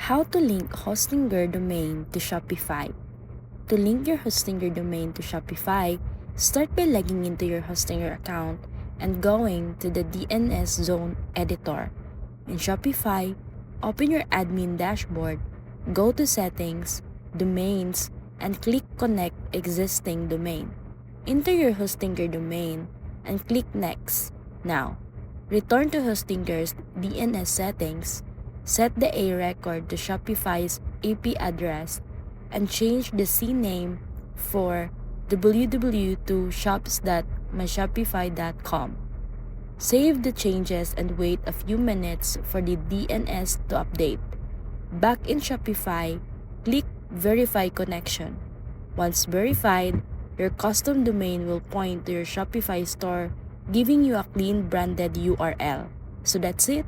How to link Hostinger domain to Shopify. To link your Hostinger domain to Shopify, start by logging into your Hostinger account and going to the DNS Zone editor. In Shopify, open your admin dashboard, go to Settings, Domains, and click Connect Existing Domain. Enter your Hostinger domain and click Next. Now, return to Hostinger's DNS settings, set the A record to Shopify's IP address, and change the C name for www to shops.myshopify.com. Save the changes and wait a few minutes for the DNS to update. Back in Shopify, click Verify Connection. Once verified, your custom domain will point to your Shopify store, giving you a clean branded URL. So that's it.